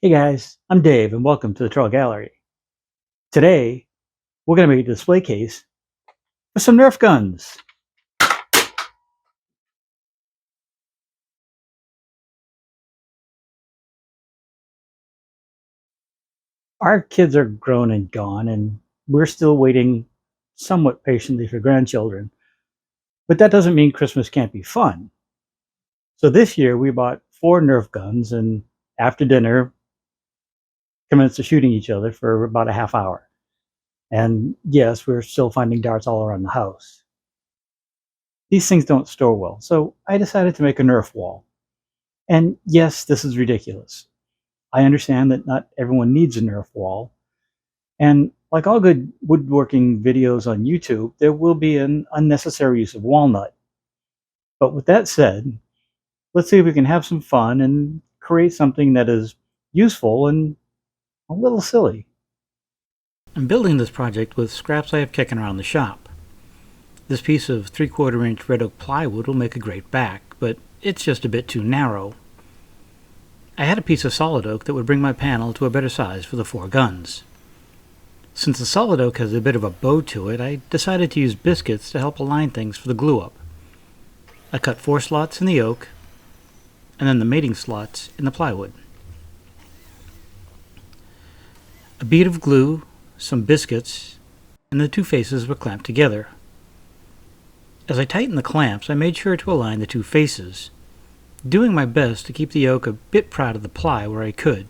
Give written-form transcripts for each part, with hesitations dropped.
Hey guys, I'm Dave and welcome to the Trull Gallery. Today, we're going to make a display case with some Nerf guns. Our kids are grown and gone, and we're still waiting somewhat patiently for grandchildren. But that doesn't mean Christmas can't be fun. So this year, we bought 4 Nerf guns, and after dinner, commenced to shooting each other for about a half hour. And yes, we're still finding darts all around the house. These things don't store well, so I decided to make a Nerf wall. And yes, this is ridiculous. I understand that not everyone needs a Nerf wall. And like all good woodworking videos on YouTube, there will be an unnecessary use of walnut. But with that said, let's see if we can have some fun and create something that is useful and a little silly. I'm building this project with scraps I have kicking around the shop. This piece of 3/4 inch red oak plywood will make a great back, but it's just a bit too narrow. I had a piece of solid oak that would bring my panel to a better size for the 4 guns. Since the solid oak has a bit of a bow to it, I decided to use biscuits to help align things for the glue up. I cut 4 slots in the oak, and then the mating slots in the plywood. A bead of glue, some biscuits, and the 2 faces were clamped together. As I tightened the clamps, I made sure to align the 2 faces, doing my best to keep the oak a bit proud of the ply where I could.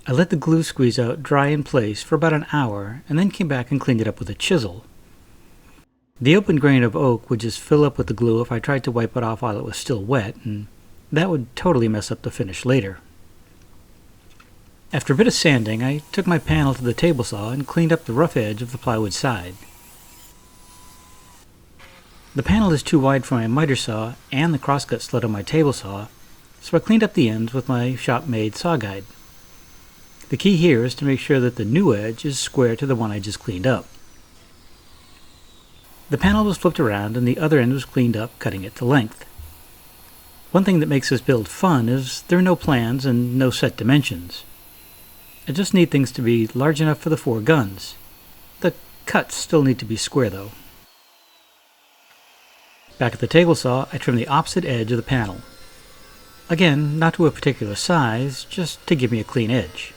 I let the glue squeeze out dry in place for about an hour and then came back and cleaned it up with a chisel. The open grain of oak would just fill up with the glue if I tried to wipe it off while it was still wet, and that would totally mess up the finish later. After a bit of sanding, I took my panel to the table saw and cleaned up the rough edge of the plywood side. The panel is too wide for my miter saw and the crosscut slit on my table saw, so I cleaned up the ends with my shop-made saw guide. The key here is to make sure that the new edge is square to the one I just cleaned up. The panel was flipped around and the other end was cleaned up, cutting it to length. One thing that makes this build fun is there are no plans and no set dimensions. I just need things to be large enough for the 4 guns. The cuts still need to be square though. Back at the table saw, I trimmed the opposite edge of the panel. Again, not to a particular size, just to give me a clean edge.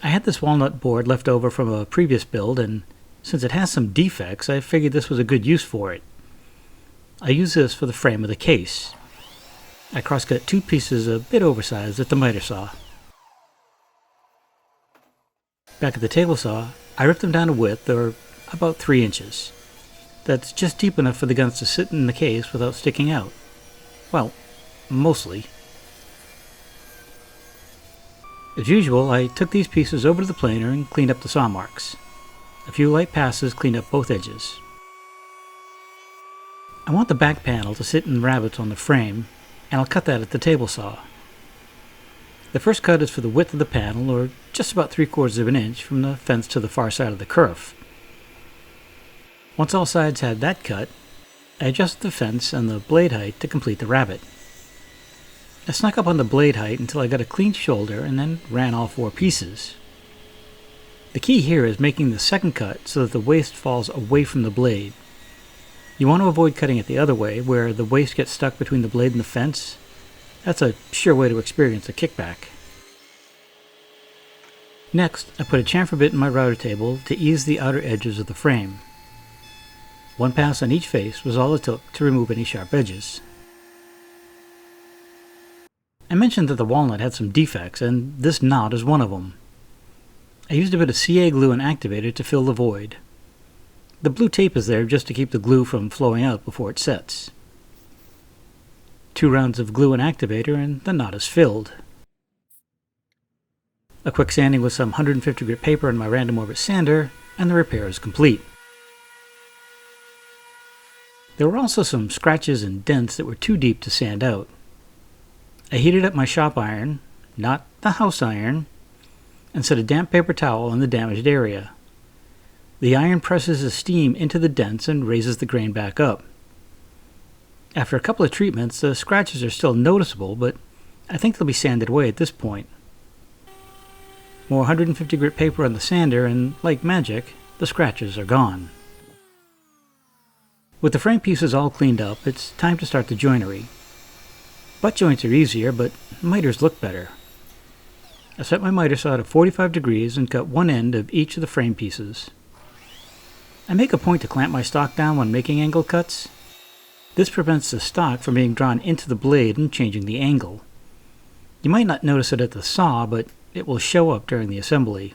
I had this walnut board left over from a previous build, and since it has some defects, I figured this was a good use for it. I used this for the frame of the case. I crosscut 2 pieces a bit oversized at the miter saw. Back at the table saw, I ripped them down to width, or about 3 inches. That's just deep enough for the guns to sit in the case without sticking out. Well, mostly. As usual, I took these pieces over to the planer and cleaned up the saw marks. A few light passes cleaned up both edges. I want the back panel to sit in rabbets on the frame, and I'll cut that at the table saw. The first cut is for the width of the panel, or just about 3/4 of an inch from the fence to the far side of the kerf. Once all sides had that cut, I adjusted the fence and the blade height to complete the rabbet. I snuck up on the blade height until I got a clean shoulder and then ran all 4 pieces. The key here is making the second cut so that the waste falls away from the blade. You want to avoid cutting it the other way, where the waste gets stuck between the blade and the fence. That's a sure way to experience a kickback. Next, I put a chamfer bit in my router table to ease the outer edges of the frame. 1 pass on each face was all it took to remove any sharp edges. I mentioned that the walnut had some defects, and this knot is one of them. I used a bit of CA glue and activator to fill the void. The blue tape is there just to keep the glue from flowing out before it sets. 2 rounds of glue and activator and the knot is filled. A quick sanding with some 150 grit paper and my random orbit sander, and the repair is complete. There were also some scratches and dents that were too deep to sand out. I heated up my shop iron, not the house iron, and set a damp paper towel on the damaged area. The iron presses the steam into the dents and raises the grain back up. After a couple of treatments, the scratches are still noticeable, but I think they'll be sanded away at this point. More 150 grit paper on the sander, and like magic, the scratches are gone. With the frame pieces all cleaned up, it's time to start the joinery. Butt joints are easier, but miters look better. I set my miter saw to 45 degrees and cut one end of each of the frame pieces. I make a point to clamp my stock down when making angle cuts. This prevents the stock from being drawn into the blade and changing the angle. You might not notice it at the saw, but it will show up during the assembly.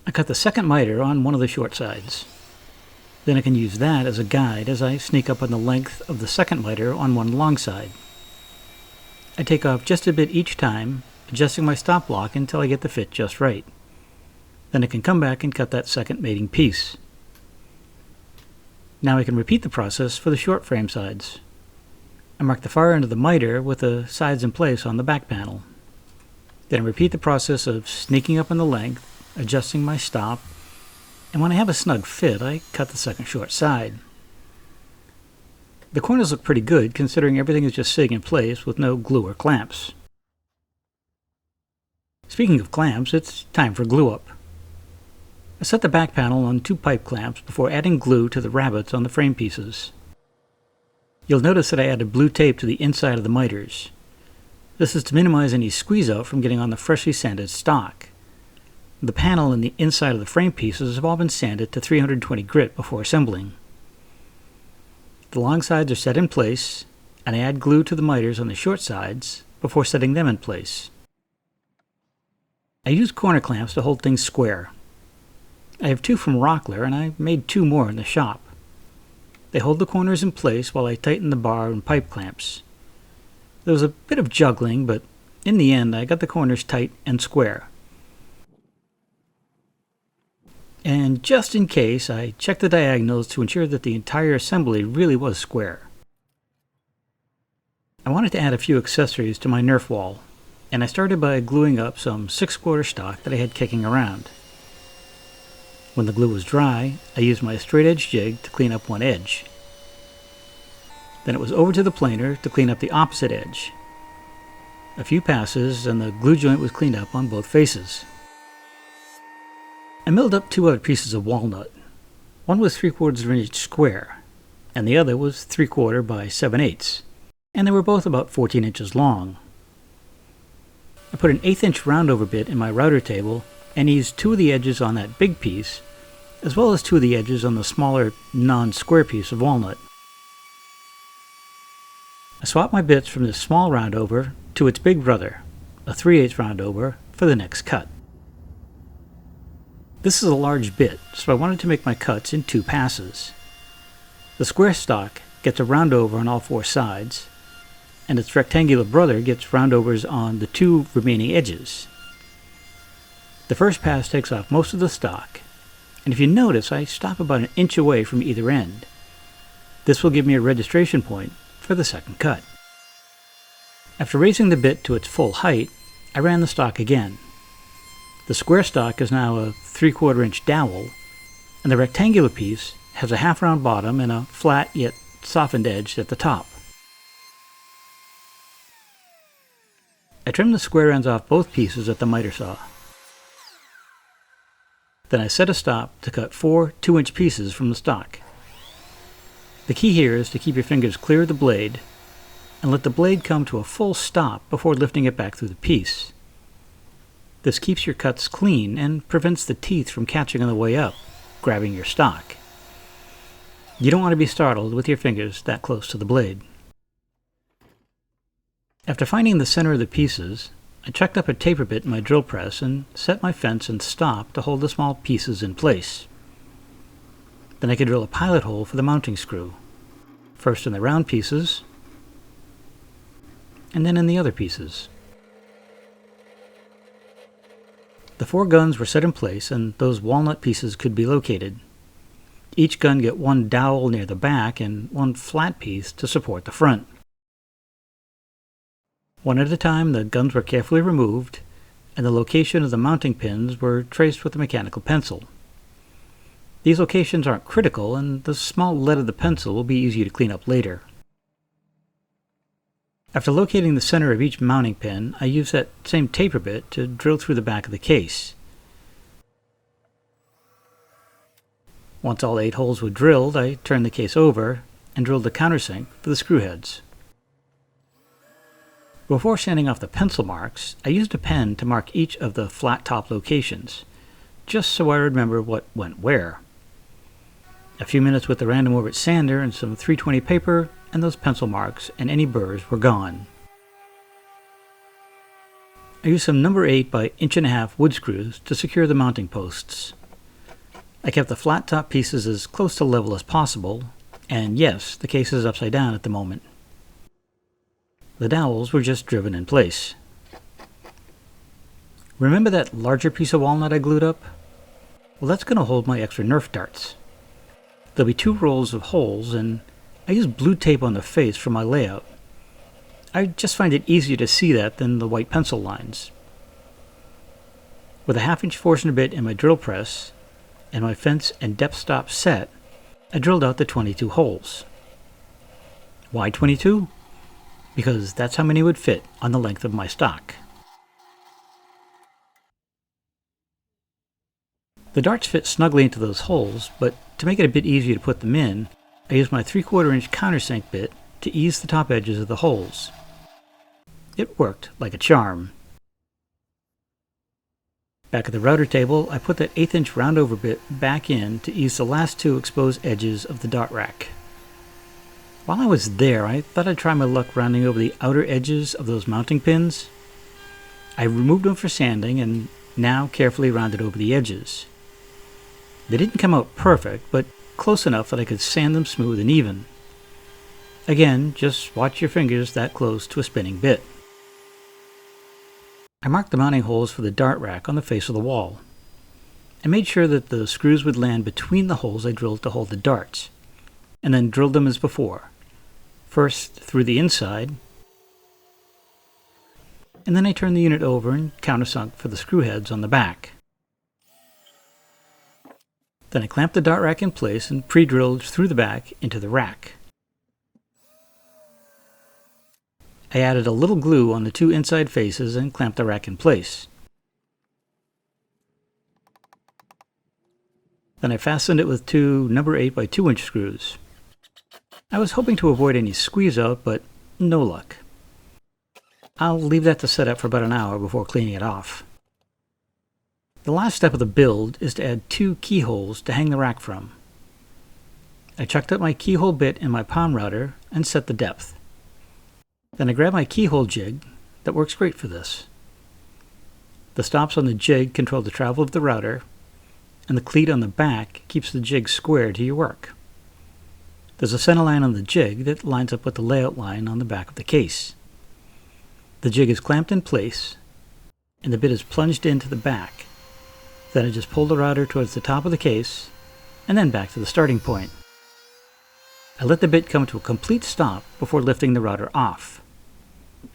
I cut the second miter on one of the short sides. Then I can use that as a guide as I sneak up on the length of the second miter on one long side. I take off just a bit each time, adjusting my stop block until I get the fit just right. Then I can come back and cut that second mating piece. Now I can repeat the process for the short frame sides. I mark the far end of the miter with the sides in place on the back panel. Then I repeat the process of sneaking up on the length, adjusting my stop, and when I have a snug fit, I cut the second short side. The corners look pretty good considering everything is just sitting in place with no glue or clamps. Speaking of clamps, it's time for glue up. I set the back panel on 2 pipe clamps before adding glue to the rabbets on the frame pieces. You'll notice that I added blue tape to the inside of the miters. This is to minimize any squeeze out from getting on the freshly sanded stock. The panel and the inside of the frame pieces have all been sanded to 320 grit before assembling. The long sides are set in place, and I add glue to the miters on the short sides before setting them in place. I use corner clamps to hold things square. I have 2 from Rockler, and I made 2 more in the shop. They hold the corners in place while I tighten the bar and pipe clamps. There was a bit of juggling, but in the end I got the corners tight and square. And just in case, I checked the diagonals to ensure that the entire assembly really was square. I wanted to add a few accessories to my Nerf wall, and I started by gluing up some 6/4 stock that I had kicking around. When the glue was dry, I used my straight edge jig to clean up one edge. Then it was over to the planer to clean up the opposite edge. A few passes and the glue joint was cleaned up on both faces. I milled up 2 other pieces of walnut. One was 3/4 of an inch square, and the other was 3/4 by 7/8, and they were both about 14 inches long. I put an 1/8 inch roundover bit in my router table and eased 2 of the edges on that big piece, as well as 2 of the edges on the smaller non-square piece of walnut. I swapped my bits from this small roundover to its big brother, a 3/8 roundover, for the next cut. This is a large bit, so I wanted to make my cuts in 2 passes. The square stock gets a roundover on all 4 sides, and its rectangular brother gets roundovers on the 2 remaining edges. The first pass takes off most of the stock, and if you notice, I stop about 1 inch away from either end. This will give me a registration point for the second cut. After raising the bit to its full height, I ran the stock again. The square stock is now a 3/4 inch dowel, and the rectangular piece has a half round bottom and a flat yet softened edge at the top. I trimmed the square ends off both pieces at the miter saw. Then I set a stop to cut 4 2-inch pieces from the stock. The key here is to keep your fingers clear of the blade and let the blade come to a full stop before lifting it back through the piece. This keeps your cuts clean and prevents the teeth from catching on the way up, grabbing your stock. You don't want to be startled with your fingers that close to the blade. After finding the center of the pieces, I checked up a taper bit in my drill press and set my fence and stop to hold the small pieces in place. Then I could drill a pilot hole for the mounting screw, first in the round pieces, and then in the other pieces. The 4 guns were set in place and those walnut pieces could be located. Each gun get 1 dowel near the back and 1 flat piece to support the front. One at a time, the guns were carefully removed, and the location of the mounting pins were traced with a mechanical pencil. These locations aren't critical, and the small lead of the pencil will be easy to clean up later. After locating the center of each mounting pin, I use that same taper bit to drill through the back of the case. Once all 8 holes were drilled, I turned the case over and drilled the countersink for the screw heads. Before sanding off the pencil marks, I used a pen to mark each of the flat top locations, just so I remember what went where. A few minutes with the random orbit sander and some 320 paper, and those pencil marks and any burrs were gone. I used some number 8 by 1.5" wood screws to secure the mounting posts. I kept the flat top pieces as close to level as possible, and yes, the case is upside down at the moment. The dowels were just driven in place. Remember that larger piece of walnut I glued up? Well, that's going to hold my extra Nerf darts. There'll be 2 rows of holes, and I used blue tape on the face for my layout. I just find it easier to see that than the white pencil lines. With a 1/2" Forstner bit in my drill press, and my fence and depth stop set, I drilled out the 22 holes. Why 22? Because that's how many would fit on the length of my stock. The darts fit snugly into those holes, but to make it a bit easier to put them in, I used my 3/4" countersink bit to ease the top edges of the holes. It worked like a charm. Back at the router table, I put that 1/8" roundover bit back in to ease the last 2 exposed edges of the dart rack. While I was there, I thought I'd try my luck rounding over the outer edges of those mounting pins. I removed them for sanding and now carefully rounded over the edges. They didn't come out perfect, but close enough that I could sand them smooth and even. Again, just watch your fingers that close to a spinning bit. I marked the mounting holes for the dart rack on the face of the wall. I made sure that the screws would land between the holes I drilled to hold the darts, and then drilled them as before. First through the inside, and then I turned the unit over and countersunk for the screw heads on the back. Then I clamped the dart rack in place and pre-drilled through the back into the rack. I added a little glue on the 2 inside faces and clamped the rack in place. Then I fastened it with 2 number 8 by 2" screws. I was hoping to avoid any squeeze out, but no luck. I'll leave that to set up for about an hour before cleaning it off. The last step of the build is to add 2 keyholes to hang the rack from. I chucked up my keyhole bit in my HPRouter and set the depth. Then I grabbed my keyhole jig that works great for this. The stops on the jig control the travel of the router, and the cleat on the back keeps the jig square to your work. There's a center line on the jig that lines up with the layout line on the back of the case. The jig is clamped in place, and the bit is plunged into the back. Then I just pull the router towards the top of the case, and then back to the starting point. I let the bit come to a complete stop before lifting the router off.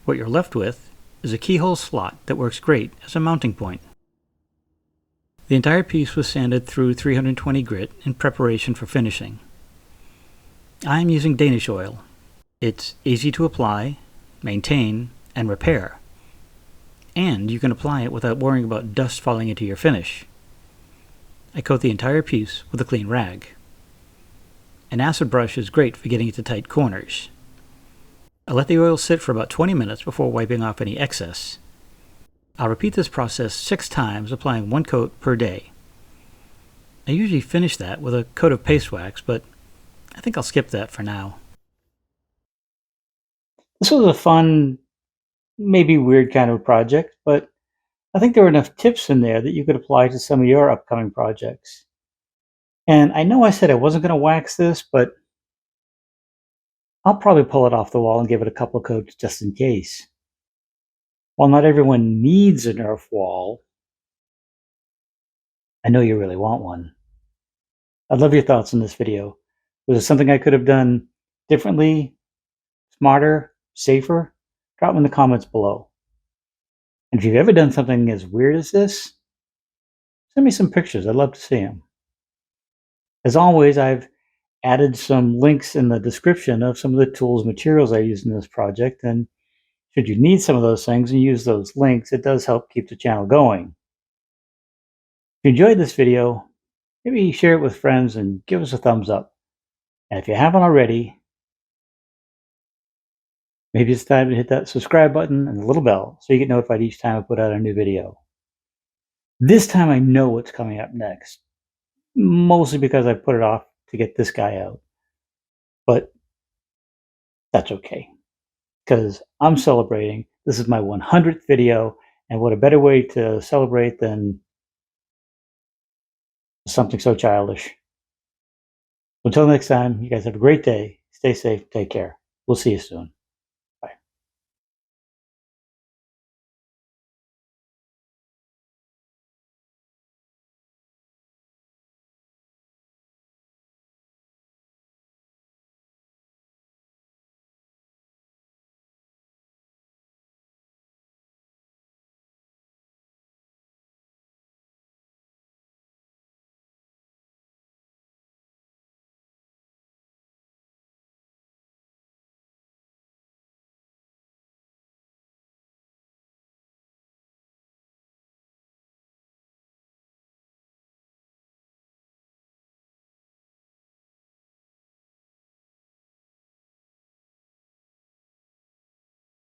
What you're left with is a keyhole slot that works great as a mounting point. The entire piece was sanded through 320 grit in preparation for finishing. I'm using Danish oil. It's easy to apply, maintain, and repair. And you can apply it without worrying about dust falling into your finish. I coat the entire piece with a clean rag. An acid brush is great for getting into tight corners. I let the oil sit for about 20 minutes before wiping off any excess. I'll repeat this process 6 times, applying 1 coat per day. I usually finish that with a coat of paste wax, but I think I'll skip that for now. This was a fun, maybe weird kind of project, but I think there were enough tips in there that you could apply to some of your upcoming projects. And I know I said I wasn't going to wax this, but I'll probably pull it off the wall and give it a couple of coats just in case. While not everyone needs a Nerf wall, I know you really want one. I'd love your thoughts on this video. Was there something I could have done differently, smarter, safer? Drop them in the comments below. And if you've ever done something as weird as this, send me some pictures. I'd love to see them. As always, I've added some links in the description of some of the tools and materials I used in this project, and should you need some of those things and use those links, it does help keep the channel going. If you enjoyed this video, maybe share it with friends and give us a thumbs up. And if you haven't already, maybe it's time to hit that subscribe button and the little bell so you get notified each time I put out a new video. This time I know what's coming up next, mostly because I put it off to get this guy out. But that's okay, because I'm celebrating. This is my 100th video, and what a better way to celebrate than something so childish. Until next time, you guys have a great day. Stay safe. Take care. We'll see you soon.